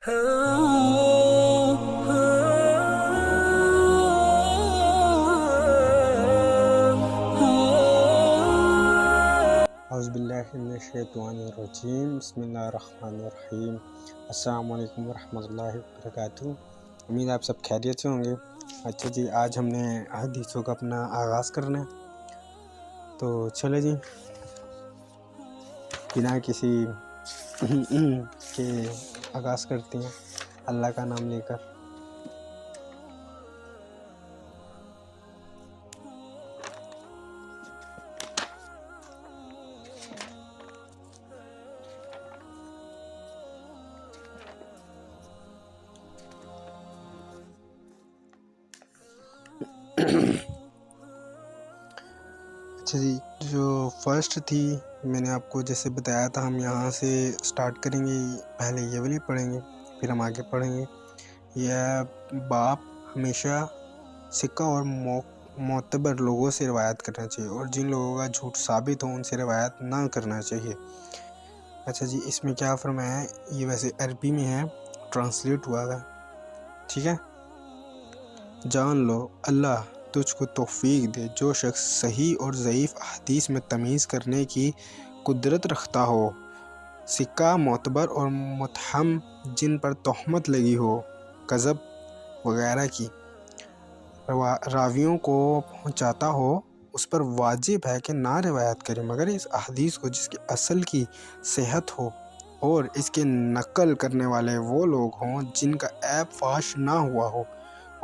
اعوذ باللہ من الشیطان الرجیم، بسم اللہ الرحمن الرحیم۔ السلام علیکم ورحمۃ اللہ وبرکاتہ۔ امید آپ سب خیریت سے ہوں گے۔ اچھا جی، آج ہم نے حدیثوں کا اپنا آغاز کرنا ہے، تو چلے جی بنا کسی کے آغاز کرتے ہیں اللہ کا نام لے کر۔ اچھا جی، جو فرسٹ تھی میں نے آپ کو جیسے بتایا تھا، ہم یہاں سے سٹارٹ کریں گے، پہلے یہ والی پڑھیں گے پھر ہم آگے پڑھیں گے۔ یہ باپ ہمیشہ سکہ اور معتبر لوگوں سے روایت کرنا چاہیے، اور جن لوگوں کا جھوٹ ثابت ہو ان سے روایت نہ کرنا چاہیے۔ اچھا جی، اس میں کیا فرمایا ہے، یہ ویسے عربی میں ہے، ٹرانسلیٹ ہوا ہے، ٹھیک ہے۔ جان لو اللہ تجھ کو توفیق دے، جو شخص صحیح اور ضعیف احادیث میں تمیز کرنے کی قدرت رکھتا ہو، سکہ معتبر اور متہم جن پر تہمت لگی ہو، کذب وغیرہ کی راویوں کو پہنچاتا ہو، اس پر واجب ہے کہ نہ روایت کرے، مگر اس احادیث کو جس کی اصل کی صحت ہو اور اس کے نقل کرنے والے وہ لوگ ہوں جن کا عیب فاش نہ ہوا ہو،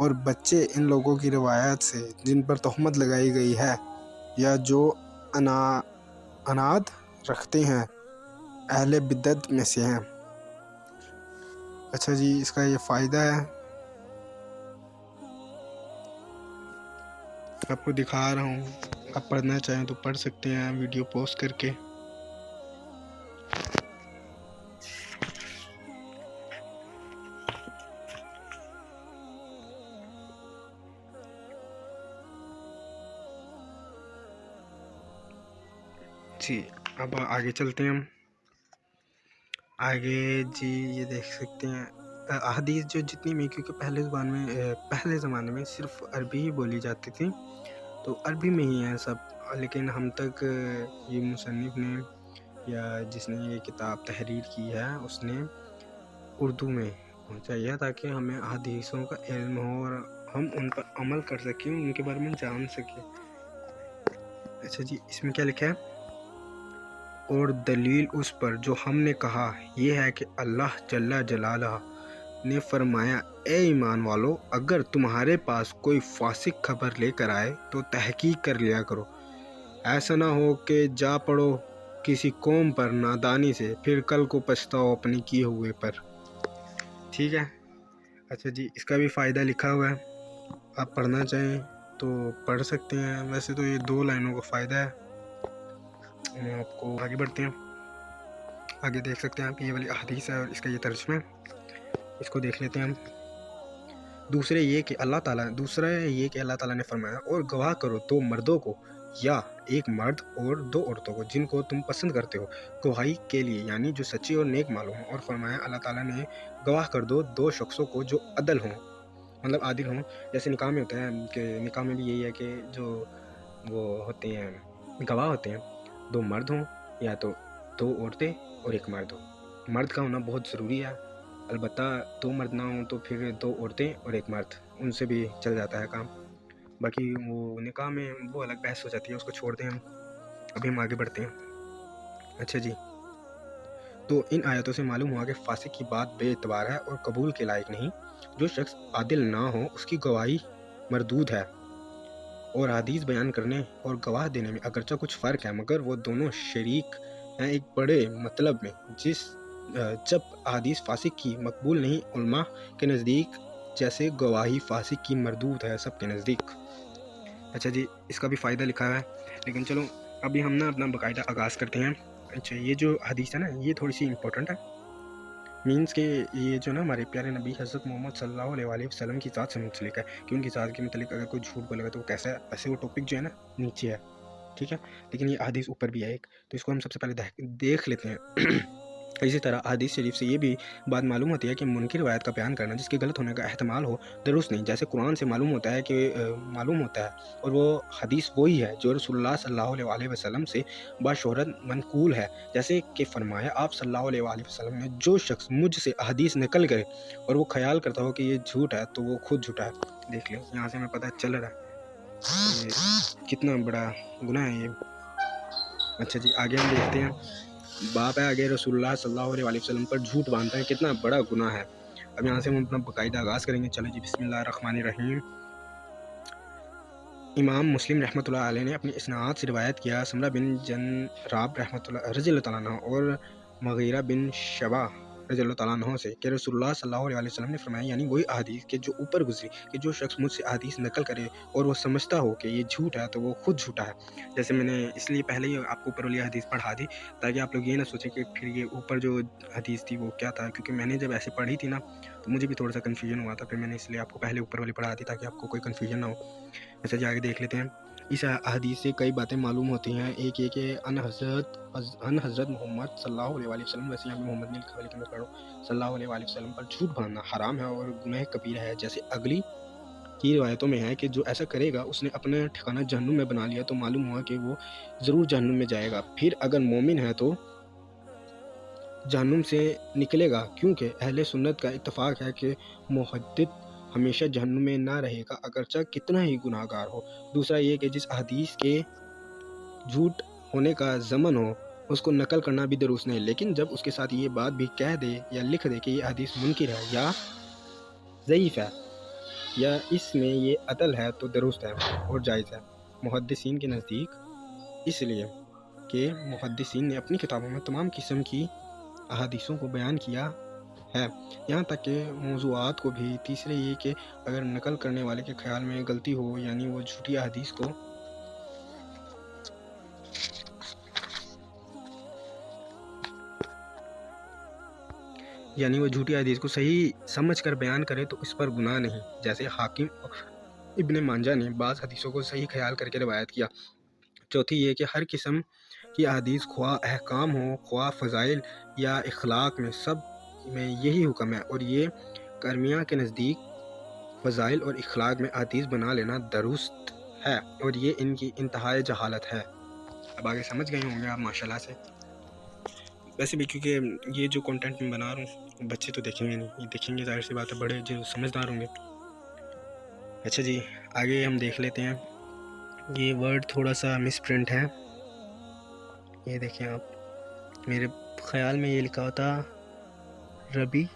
اور بچے ان لوگوں کی روایت سے جن پر تہمت لگائی گئی ہے، یا جو عناد رکھتے ہیں، اہل بدعت میں سے ہیں۔ اچھا جی، اس کا یہ فائدہ ہے، آپ کو دکھا رہا ہوں، آپ پڑھنا چاہیں تو پڑھ سکتے ہیں ویڈیو پوز کر کے۔ جی اب آگے چلتے ہیں ہم آگے۔ جی یہ دیکھ سکتے ہیں احادیث جو جتنی بھی، کیونکہ پہلے زمانے میں صرف عربی ہی بولی جاتی تھی، تو عربی میں ہی ہے سب، لیکن ہم تک یہ مصنف نے یا جس نے یہ کتاب تحریر کی ہے اس نے اردو میں پہنچایا، تاکہ ہمیں احادیثوں کا علم ہو اور ہم ان پر عمل کر سکیں، ان کے بارے میں جان سکیں۔ اچھا جی، اس میں کیا لکھا ہے، اور دلیل اس پر جو ہم نے کہا یہ ہے کہ اللہ جل جلالہ نے فرمایا، اے ایمان والو، اگر تمہارے پاس کوئی فاسق خبر لے کر آئے تو تحقیق کر لیا کرو، ایسا نہ ہو کہ جا پڑو کسی قوم پر نادانی سے، پھر کل کو پچھتاؤ اپنے کیے ہوئے پر۔ ٹھیک ہے۔ اچھا جی، اس کا بھی فائدہ لکھا ہوا ہے، آپ پڑھنا چاہیں تو پڑھ سکتے ہیں، ویسے تو یہ 2 لائنوں کا فائدہ ہے۔ آپ کو آگے بڑھتے ہیں، آگے دیکھ سکتے ہیں آپ، یہ والی احادیث ہے اور اس کا یہ ترجمہ ہے، اس کو دیکھ لیتے ہیں ہم۔ دوسرا یہ کہ اللہ تعالیٰ نے فرمایا، اور گواہ کرو 2 مردوں کو یا 1 مرد اور 2 عورتوں کو جن کو تم پسند کرتے ہو، گواہی کے لیے، یعنی جو سچے اور نیک معلوم ہوں۔ اور فرمایا اللہ تعالیٰ نے گواہ کر دو 2 شخصوں کو جو عدل ہوں، مطلب عادل ہوں، جیسے نکاح میں ہوتا ہے کہ نکاح میں بھی یہی ہے کہ جو وہ ہوتے ہیں گواہ ہوتے ہیں 2 مرد ہوں، یا تو 2 عورتیں اور 1 مرد ہو۔ مرد کا ہونا بہت ضروری ہے، البتہ 2 مرد نہ ہوں تو پھر 2 عورتیں اور 1 مرد، ان سے بھی چل جاتا ہے کام۔ باقی وہ نکاح میں وہ الگ بحث ہو جاتی ہے، اس کو چھوڑ دیں ہم، ابھی ہم آگے بڑھتے ہیں۔ اچھا جی، تو ان آیتوں سے معلوم ہوا کہ فاسق کی بات بے اعتبار ہے اور قبول کے لائق نہیں، جو شخص عادل نہ ہو اس کی گواہی مردود ہے، اور حدیث بیان کرنے اور گواہ دینے میں اگرچہ کچھ فرق ہے، مگر وہ دونوں شریک ہیں ایک بڑے مطلب میں، جب احادیث فاسق کی مقبول نہیں علماء کے نزدیک، جیسے گواہی فاسق کی مردود ہے سب کے نزدیک۔ اچھا جی، اس کا بھی فائدہ لکھا ہوا ہے، لیکن چلو ابھی ہم اپنا باقاعدہ آغاز کرتے ہیں۔ اچھا، یہ جو حدیث ہے نا، یہ تھوڑی سی امپورٹنٹ ہے، مینس کہ یہ جو نا ہمارے پیارے نبی حضرت محمد صلی اللہ علیہ وسلم کی ذات سے منسلک ہے، کہ ان کی ذات کے متعلق اگر کوئی جھوٹ بولے گا تو وہ کیسا ہے، ایسے وہ ٹاپک جو ہے نا نیچے ہے، ٹھیک ہے، لیکن یہ حدیث اوپر بھی ہے ایک، تو اس کو ہم سب سے پہلے دیکھ لیتے ہیں۔ इसी तरह अहादीस शरीफ से ये भी बात मालूम होती है कि मुनकर रिवायत का बयान करना जिसके गलत होने का एहतमाल हो दुरुस्त नहीं। जैसे कुरान से मालूम होता है और वो हदीस वही है जो रसूलुल्लाह सल्लल्लाहु अलैहि वसल्लम से बाशोहरत मनकूल है। जैसे कि फरमाया आप सल्लल्लाहु अलैहि वसल्लम ने, जो शख्स मुझसे अहदीस नकल करे और वो ख्याल करता हो कि ये झूठ है तो वो खुद झूठा है। देख लो यहाँ से हमें पता चल रहा है ये कितना बड़ा गुनाह है ये। अच्छा जी, आगे हम देखते हैं। बाप है आगे रसूलुल्लाह सल्लल्लाहु अलैहि वसल्लम पर झूठ बांधना है कितना बड़ा गुनाह है। अब यहाँ से हम अपना बाकायदा आगाज़ करेंगे। चलो जी, बिस्मिल्लाहिर्रहमानिर्रहीम। इमाम मुस्लिम रहमतुल्लाह अलैह ने अपनी इसनाद से रिवायत किया समरा बिन जनराब रहमतुल्लाह रज़ियल्लाहु तआला अन्हु और मगीरा बिन शबा रज़ियल्लाहु तआला अन्हु से कि रसूलुल्लाह सल्लल्लाहु अलैहि वसल्लम ने फरमाया, यानी वही अहादीस के जो ऊपर गुजरी कि जो शख्स मुझसे अहादीस नकल करे और वो समझता हो कि ये झूठ है तो वो खुद झूठा है। जैसे मैंने इसलिए पहले ही आपको ऊपर वाली हदीस पढ़ा दी ताकि आप लोग ये ना सोचें कि फिर ये ऊपर जो हदीस थी वो क्या था, क्योंकि मैंने जब ऐसे पढ़ी थी ना तो मुझे भी थोड़ा सा कन्फ्यूजन हुआ था, फिर मैंने इसलिए आपको पहले ऊपर वाली पढ़ा दी ताकि आपको कोई कन्फ्यूजन ना हो। अच्छा जी, आगे देख लेते हैं। इस हदीस से कई बातें मालूम होती हैं। एक ये कि अन हज़रत मोहम्मद सल्लल्लाहु अलैहि वसल्लम, वैसे यहाँ पे मोहम्मद ने लिखा लेकिन मैं पढ़ूँ, सल्लल्लाहु अलैहि वसल्लम पर झूठ बांधना हराम है और गुनाह कबीरा है। जैसे अगली की रिवायतों में है कि जो ऐसा करेगा उसने अपना ठिकाना जहन्नुम में बना लिया, तो मालूम हुआ कि वो ज़रूर जहन्नुम में जाएगा। फिर अगर मोमिन है तो जहन्नुम से निकलेगा, क्योंकि अहले सुन्नत का इत्तफाक है कि मुहद्दिद हमेशा जहन्नुम में ना रहेगा अगरचा कितना ही गुनाहगार हो। दूसरा ये कि जिस हदीस के झूठ होने का ज़मन हो उसको नकल करना भी दुरुस्त नहीं, लेकिन जब उसके साथ ये बात भी कह दे या लिख दे कि ये हदीस मुनकिर है या ज़ईफ़ है या इसमें ये अतल है तो दुरुस्त है और जायज़ है मुहद्दिसीन के नज़दीक, इसलिए कि मुहद्दिसीन ने अपनी किताबों में तमाम किस्म की अहादीसों को बयान किया है, यहाँ तक कि मौज़ूआत को भी। तीसरे ये कि अगर नकल करने वाले के ख्याल में गलती हो, यानी वो झूठी अहादीस को सही समझ कर बयान करे तो इस पर गुनाह नहीं। जैसे हाकिम इब्ने मांजा ने बाज़ हदीसों को सही ख्याल करके रवायत किया। चौथी ये कि हर किस्म की अहादीस ख्वाह अहकाम हो ख्वाह फ़ज़ाइल या इखलाक में, सब में यही हुक्म है और ये करमिया के नज़दीक फ़ज़ाइल और इखलाक में अहादीस बना लेना दुरुस्त है और ये इनकी इंतहाई जहालत है। अब आगे समझ गए होंगे आप माशाल्लाह से। वैसे भी क्योंकि ये जो कंटेंट मैं बना रहा हूँ बच्चे तो देखेंगे नहीं, ये देखेंगे ज़ाहिर सी बात है बड़े जो समझदार होंगे। अच्छा जी, आगे हम देख लेते हैं। ये वर्ड थोड़ा सा मिसप्रिंट है, ये देखें आप, मेरे ख्याल में ये लिखा होता रबी।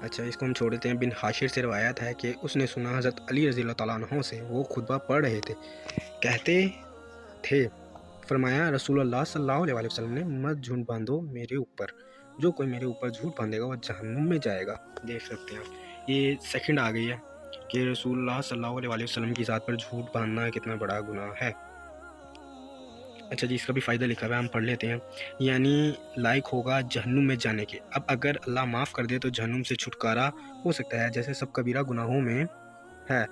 अच्छा, इसको हम छोड़ देते हैं। बिन हाशिर से रवायत है कि उसने सुना हज़रत अली रज़ियल्लाहु तआला अन्हु से, वो खुतबा पढ़ रहे थे, कहते थे फरमाया रसूलुल्लाह सल्लल्लाहु अलैहि वसल्लम ने, मत झूठ बांधो मेरे ऊपर, जो कोई मेरे ऊपर झूठ बांधेगा वह जहन्नुम में जाएगा। देख सकते हैं आप, ये सेकंड आ गई है कि रसूलुल्लाह सल्लल्लाहु अलैहि वसल्लम की ज़ात पर झूठ बांधना कितना बड़ा गुनाह है। अच्छा जी, इसका भी फ़ायदा लिखा हुआ है, हम पढ़ लेते हैं। यानी लायक होगा जहन्नुम में जाने के। अब अगर अल्लाह माफ़ कर दे तो जहन्नुम से छुटकारा हो सकता है, जैसे सब कबीरा गुनाहों में है।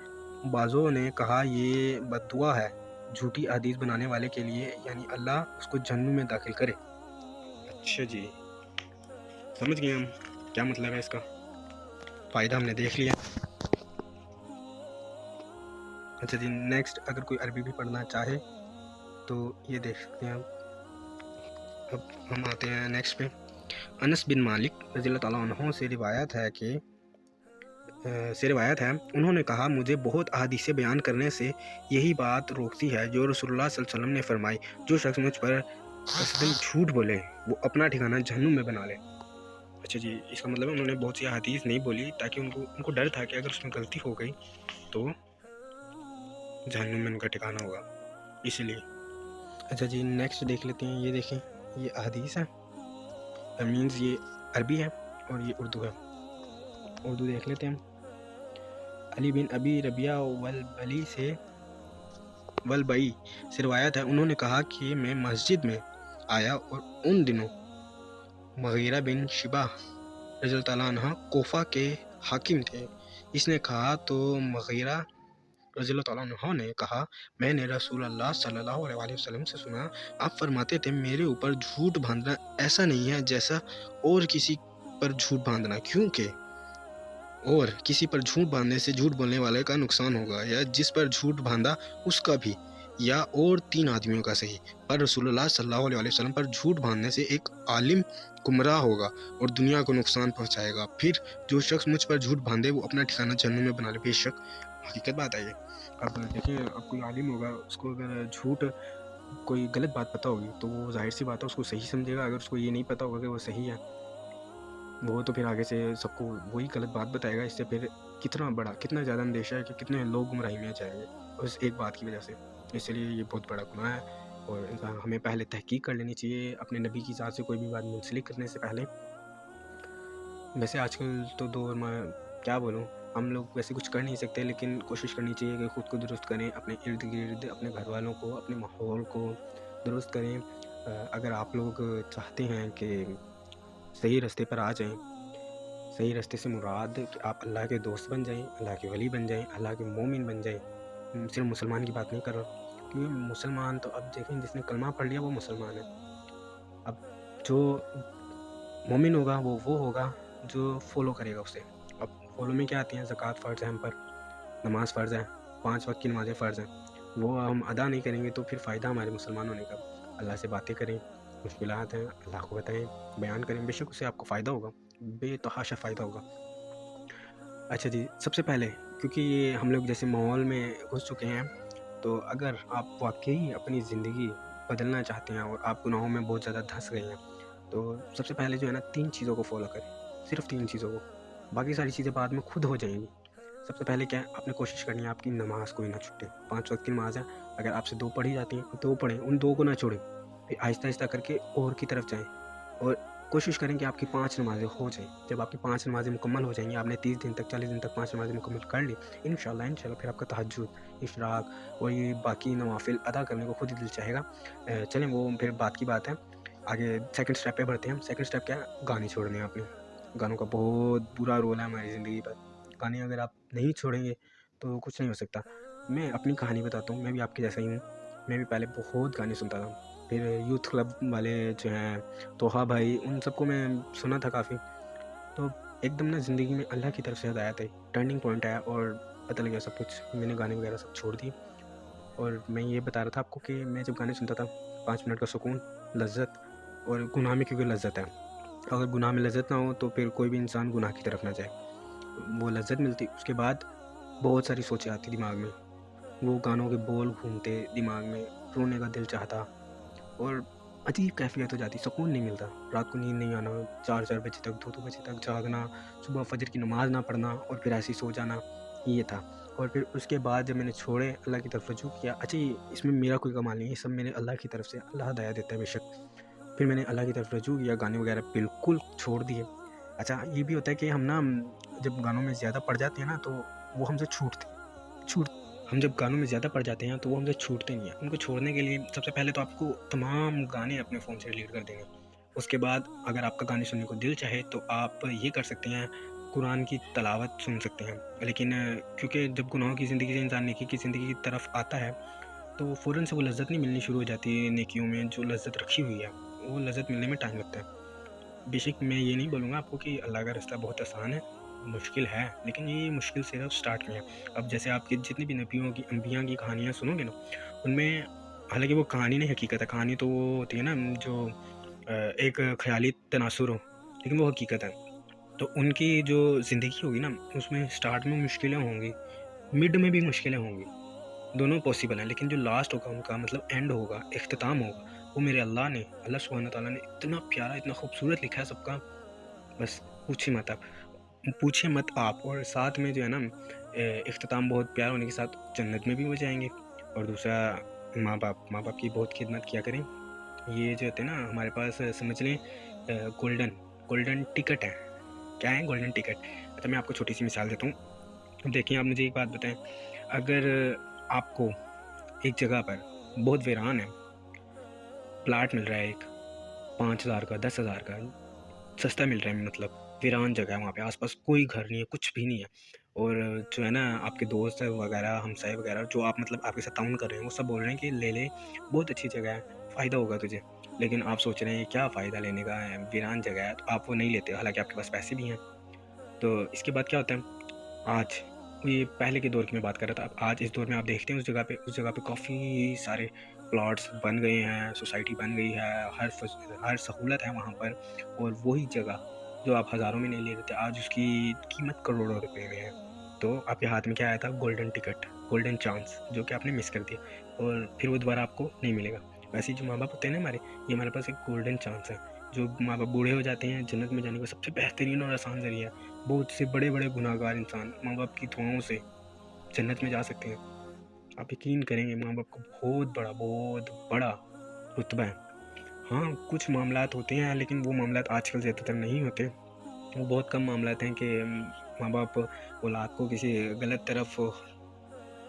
बाज़ों ने कहा ये बद्दुआ है झूठी हदीस बनाने वाले के लिए, यानी अल्लाह उसको जहन्नुम में दाखिल करे। अच्छा जी, समझ गए हम क्या मतलब है इसका, फ़ायदा हमने देख लिया। अच्छा जी, नेक्स्ट अगर कोई अरबी भी पढ़ना चाहे तो ये देख सकते हैं आप। अब हम आते हैं नेक्स्ट पे। अनस बिन मालिक रज़ियल्लाहु तआला अन्हु से रिवायत है उन्होंने कहा, मुझे बहुत अहादीसें बयान करने से यही बात रोकती है जो रसूलुल्लाह सल्लल्लाहु अलैहि वसल्लम ने फरमाई, जो शख्स मुझ पर कसदन झूठ बोले वो अपना ठिकाना जहन्नुम में बना ले। अच्छा जी, इसका मतलब है उन्होंने बहुत सी अहादीस नहीं बोली ताकि उनको डर था कि अगर उसमें गलती हो गई तो जहन्नुम में उनका ठिकाना होगा, इसलिए। अच्छा जी, नेक्स्ट देख लेते हैं। ये देखें, ये अहादीस है, मीन्स ये अरबी है और ये उर्दू है। उर्दू देख लेते हैं हम। अली बिन अबी रबिया वलबई से रिवायत है, उन्होंने कहा कि मैं मस्जिद में आया और उन दिनों मगीरा बिन शिबा रज़ियल्लाहु तआला अन्हु कोफा के हाकिम थे। इसने कहा तो मगीरा रज़ी अल्लाह तआला अन्हा ने कहा, मैंने रसूल अल्लाह सल्लल्लाहु अलैहि वसल्लम से सुना, आप फरमाते थे मेरे ऊपर झूठ बांधना ऐसा नहीं है जैसा और किसी पर झूठ बांधना, क्योंकि और किसी पर झूठ बांधने से झूठ बोलने वाले का नुकसान होगा, या जिस पर झूठ बांधा उसका भी, या और 3 आदमियों का सही। पर रसूलुल्लाह सल्लल्लाहु अलैहि वसल्लम पर झूठ बांधने से एक आलिम गुमराह होगा और दुनिया को नुकसान पहुंचाएगा। फिर जो शख्स मुझ पर झूठ बांधे वो अपना ठिकाना जहन्नुम में बना ले। बेशक हकीकत बात है ये। अब देखिए, अब कोई आलिम होगा, उसको अगर झूठ कोई गलत बात पता होगी तो वो ज़ाहिर सी बात है उसको सही समझेगा। अगर उसको ये नहीं पता होगा कि वो सही है, वो तो फिर आगे से सबको वही गलत बात बताएगा। इससे फिर कितना ज़्यादा अंदेशा है कि कितने लोग गुमराही में जाएंगे उस एक बात की वजह से। इसलिए ये बहुत बड़ा गुनाह है और हमें पहले तहकीक कर लेनी चाहिए अपने नबी की ज़ात से कोई भी बात मुंसलिक करने से पहले। वैसे आजकल तो दौर में क्या बोलूँ, हम लोग वैसे कुछ कर नहीं सकते, लेकिन कोशिश करनी चाहिए कि ख़ुद को दुरुस्त करें, अपने इर्द गिर्द अपने घर वालों को, अपने माहौल को दुरुस्त करें। अगर आप लोग चाहते हैं कि सही रास्ते पर आ जाएं, सही रास्ते से मुराद कि आप अल्लाह के दोस्त बन जाएं, अल्लाह के वली बन जाएं, अल्लाह के मोमिन बन जाएं। सिर्फ मुसलमान की बात नहीं कर रहा, क्योंकि मुसलमान तो अब देखें जिसने कलमा पढ़ लिया वो मुसलमान है। अब जो मोमिन होगा वो होगा जो फॉलो करेगा उसे। अब फॉलो में क्या आती हैं, ज़कात फ़र्ज़ है हम पर, नमाज़ फ़र्ज़ है, 5 वक्त की नमाज़ें फ़र्ज़ हैं, वो हम अदा नहीं करेंगे तो फिर फ़ायदा हमारे मुसलमान होने का। अल्लाह से बातें करें, मुश्किलात हैं अल्लाह को बताएं, बयान करें, बेशक उससे आपको फ़ायदा होगा, बेतहाशा फ़ायदा होगा। अच्छा जी, सबसे पहले क्योंकि ये हम लोग जैसे माहौल में घुस चुके हैं, तो अगर आप वाक़ई अपनी ज़िंदगी बदलना चाहते हैं और आप गुनाहों में बहुत ज़्यादा धँस गए हैं, तो सबसे पहले जो है ना 3 चीज़ों को फ़ॉलो करें, सिर्फ़ 3 चीज़ों को, बाकी सारी चीज़ें बाद में खुद हो जाएंगी। सबसे पहले क्या है, आपने कोशिश करनी है आपकी नमाज़ कोई ना छूटे। 5 वक्त की नमाज़ है, अगर आपसे 2 पढ़ी जाती हैं 2 पढ़ें, उन 2 को ना छोड़ें। फिर आहिस्ता-आहिस्ता करके और की तरफ जाएँ और कोशिश करें कि आपकी 5 नमाज़ें हो जाएँ। जब आपकी 5 नमाज़ें मुकम्मल हो जाएँगी, आपने 30 दिन तक 40 दिन तक 5 नमाज़ें मुकम्मल कर ली, इंशाल्लाह फिर आपका तहज्जुद, इशराक और ये बाकी नवाफ़िल अदा करने को खुद ही दिल चाहेगा। चलें वो फिर बात की बात है। आगे सेकंड स्टेप पे बढ़ते हैं हम। सेकंड स्टेप क्या है, गाने छोड़ने हैं आपने। गानों का बहुत बुरा रोल है हमारी ज़िंदगी पर। गाने अगर आप नहीं छोड़ेंगे तो कुछ नहीं हो सकता। मैं अपनी कहानी बताता हूँ, मैं भी आपके जैसा ही हूँ। मैं भी पहले बहुत गाने सुनता था, फिर यूथ क्लब वाले जो हैं, तोहा भाई, उन सबको मैं सुना था काफ़ी। तो एकदम ना ज़िंदगी में अल्लाह की तरफ से हिदायत आई, टर्निंग पॉइंट आया और पता लगा सब कुछ। मैंने गाने वगैरह सब छोड़ दिए और मैं ये बता रहा था आपको कि मैं जब गाने सुनता था, 5 मिनट का सुकून, लज़्ज़त, और गुनाह में क्योंकि लज़्ज़त है। अगर गुनाह में लज़्ज़त ना हो तो फिर कोई भी इंसान गुनाह की तरफ ना जाए। वो लज़्ज़त मिलती, उसके बाद बहुत सारी सोचें आती दिमाग में, वो गानों के बोल घूमते दिमाग में, रोने का दिल चाहता और अजीब कैफ़ियत हो जाती, सुकून नहीं मिलता। रात को नींद नहीं आना, 4-4 बजे तक, 2-2 बजे तक जागना, सुबह फ़जर की नमाज़ ना पढ़ना और फिर ऐसे ही सो जाना, ये था। और फिर उसके बाद जब मैंने छोड़े, अल्लाह की तरफ रुजू किया। अच्छा, ये इसमें मेरा कोई कमाल नहीं है, ये सब मेरे अल्लाह की तरफ से, अल्लाह हिदायत देता है बेशक। फिर मैंने अल्लाह की तरफ रुजू किया, गाने वगैरह बिल्कुल छोड़ दिए। अच्छा, ये भी होता है कि हम ना जब गानों में ज़्यादा पड़ जाते हैं ना, तो वो हमसे छूट हम जब गानों में ज़्यादा पड़ जाते हैं तो वो हमसे छूटते नहीं हैं। उनको छोड़ने के लिए सबसे पहले तो आपको तमाम गाने अपने फ़ोन से डिलीट कर देंगे। उसके बाद अगर आपका गाने सुनने को दिल चाहे तो आप ये कर सकते हैं, कुरान की तिलावत सुन सकते हैं। लेकिन क्योंकि जब गुनाहों की ज़िंदगी से इंसान नेकी की ज़िंदगी की तरफ आता है, तो फ़ौरन से वो लज़्ज़त नहीं मिलनी शुरू हो जाती है। नेकियों में जो लज़्ज़त रखी हुई है, वो लज़्ज़त मिलने में टाइम लगता है। बेशक मैं ये नहीं बोलूँगा आपको कि अल्लाह का रास्ता बहुत आसान है, मुश्किल है, लेकिन ये मुश्किल सिर्फ स्टार्ट में है। अब जैसे आपकी जितनी भी नबियों की, अंबिया की कहानियाँ सुनोगे ना, उनमें हालाँकि वो कहानी नहीं हकीकत है, कहानी तो वो होती है ना जो एक ख़याली तनासुर हो, लेकिन वो हकीकत है। तो उनकी जो ज़िंदगी होगी ना, उसमें स्टार्ट में मुश्किलें होंगी, मिड में भी मुश्किलें होंगी, दोनों पॉसिबल हैं, लेकिन जो लास्ट होगा उनका मतलब एंड होगा, इख्तिताम होगा, वो मेरे अल्लाह सुब्हान व तआला ने इतना प्यारा, इतना खूबसूरत लिखा है सबका, बस पूछिए मत आप। और साथ में जो है ना, इख्तिताम बहुत प्यारा होने के साथ जन्नत में भी हो जाएंगे। और दूसरा, माँ बाप की बहुत खिदमत किया करें। ये जो होते हैं ना हमारे पास, समझ लें गोल्डन टिकट है। क्या है गोल्डन टिकट? अच्छा, मैं आपको छोटी सी मिसाल देता हूँ। अब देखिए, आप मुझे एक बात बताएं, अगर आपको एक जगह पर बहुत वीरान है, प्लाट मिल रहा है एक 5,000 का, 10,000 का, सस्ता मिल रहा है, मतलब वीरान जगह है, वहाँ पे आसपास कोई घर नहीं है, कुछ भी नहीं है, اور جو ہے نا آپ کے دوست وغیرہ ہمسائے وغیرہ جو آپ مطلب آپ کے ساتھ تعاون کر رہے ہیں وہ سب بول رہے ہیں کہ لے لے، بہت اچھی جگہ ہے، فائدہ ہوگا تجھے، لیکن آپ سوچ رہے ہیں کیا فائدہ لینے کا ہے، ویران جگہ ہے، تو آپ وہ نہیں لیتے، حالانکہ آپ کے پاس پیسے بھی ہیں۔ تو اس کے بعد کیا ہوتا ہے، آج یہ پہلے کے دور کی میں بات کر رہا تھا، اب آج اس دور میں آپ دیکھتے ہیں اس جگہ پہ کافی سارے پلاٹس بن گئے ہیں، سوسائٹی بن گئی ہے، ہر سہولت ہے وہاں پر، اور وہی جگہ جو آپ ہزاروں میں نہیں لے رہے تھے آج اس کی قیمت کروڑوں روپے میں ہے۔ تو آپ کے ہاتھ میں کیا آیا تھا، گولڈن ٹکٹ، گولڈن چانس، جو کہ آپ نے مس کر دیا، اور پھر وہ دوبارہ آپ کو نہیں ملے گا۔ ویسے جو ماں باپ ہوتے ہیں نا ہمارے، یہ ہمارے پاس ایک گولڈن چانس ہے۔ جو ماں باپ بوڑھے ہو جاتے ہیں، جنت میں جانے کا سب سے بہترین اور آسان ذریعہ ہے۔ بہت سے بڑے بڑے گناہ گار انسان ماں باپ کی دعاؤں سے جنت میں جا سکتے ہیں۔ آپ یقین کریں گے، ماں باپ کو بہت بڑا رتبہ ہے۔ ہاں کچھ معاملات ہوتے ہیں، لیکن وہ معاملات آج کل زیادہ تر نہیں ہوتے۔ وہ بہت کم معاملات ہیں کہ ماں باپ اولاد کو کسی غلط طرف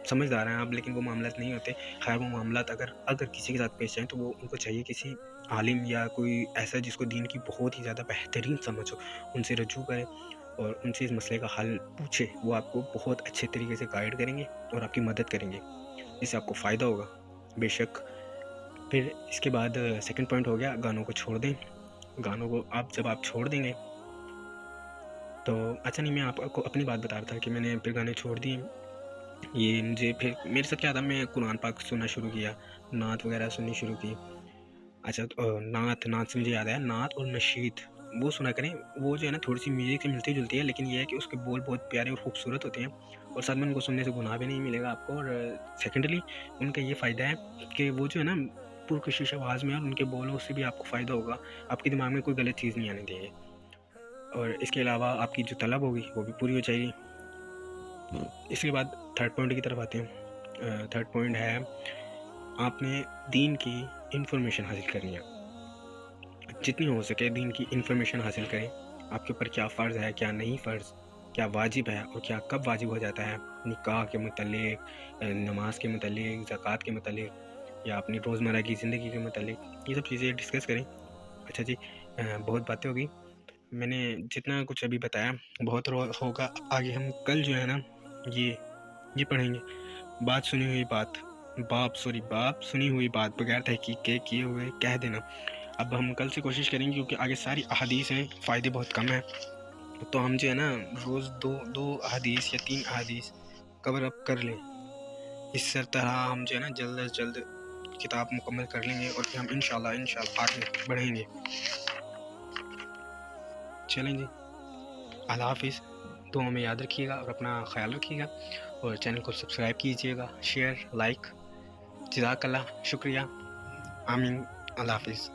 سمجھدار ہیں آپ، لیکن وہ معاملات نہیں ہوتے۔ خیر وہ معاملات اگر کسی کے ساتھ پیش آئیں تو وہ ان کو چاہیے کسی عالم یا کوئی ایسا جس کو دین کی بہت ہی زیادہ بہترین سمجھ ہو، ان سے رجوع کرے اور ان سے اس مسئلے کا حل پوچھے۔ وہ آپ کو بہت اچھے طریقے سے گائیڈ کریں گے اور آپ کی مدد کریں گے، جس سے آپ کو فائدہ ہوگا بے شک۔ پھر اس کے بعد سیکنڈ پوائنٹ ہو گیا، گانوں کو چھوڑ دیں۔ گانوں کو جب آپ چھوڑ دیں گے تو اچھا نہیں، میں آپ کو اپنی بات بتا رہا تھا کہ میں نے پھر گانے چھوڑ دیے۔ یہ مجھے پھر میرے ساتھ کیا تھا، میں قرآن پاک سننا شروع کیا، نعت وغیرہ سننی شروع کی۔ اچھا نعت سے مجھے یاد آیا، نعت اور نشید وہ سنا کریں، وہ جو ہے نا تھوڑی سی میوزک سے ملتی جلتی ہے، لیکن یہ ہے کہ اس کے بول بہت پیارے اور خوبصورت ہوتے ہیں، اور ساتھ میں ان کو سننے سے گناہ بھی نہیں ملے گا آپ کو۔ اور سیکنڈلی ان کا یہ فائدہ ہے کہ وہ جو ہے نا پرکشش آواز میں، اور ان کے بولوں سے بھی آپ کو فائدہ ہوگا، آپ کے دماغ میں کوئی غلط چیز نہیں آنے دیں گے، اور اس کے علاوہ آپ کی جو طلب ہوگی وہ بھی پوری ہو جائے گی۔ اس کے بعد تھرڈ پوائنٹ کی طرف آتے ہیں۔ تھرڈ پوائنٹ ہے، آپ نے دین کی انفارمیشن حاصل کرنی ہے، جتنی ہو سکے دین کی انفارمیشن حاصل کریں، آپ کے اوپر کیا فرض ہے، کیا نہیں فرض، کیا واجب ہے اور کیا کب واجب ہو جاتا ہے، نکاح کے متعلق، نماز کے متعلق، زکوٰۃ کے متعلق، یا اپنی روزمرہ کی زندگی کے متعلق، یہ سب چیزیں ڈسکس کریں۔ اچھا جی، بہت باتیں ہوگی، میں نے جتنا کچھ ابھی بتایا بہت ہوگا، آگے ہم کل جو ہے نا یہ پڑھیں گے، باپ سنی ہوئی بات بغیر تحقیق کے کیے ہوئے کہہ دینا۔ اب ہم کل سے کوشش کریں گے، کیونکہ آگے ساری احادیث ہیں، فائدے بہت کم ہیں، تو ہم جو ہے نا روز دو احادیث یا 3 احادیث کور اپ کر لیں، اس طرح ہم جو ہے نا جلد از جلد کتاب مکمل کر لیں گے، اور پھر ہم انشاءاللہ آگے بڑھیں گے۔ چلیں جی، اللہ حافظ، دعاؤں میں یاد رکھیے گا اور اپنا خیال رکھیے گا، اور چینل کو سبسکرائب کیجیے گا، شیئر، لائک، جزاک اللہ، شکریہ، آمین، اللہ حافظ۔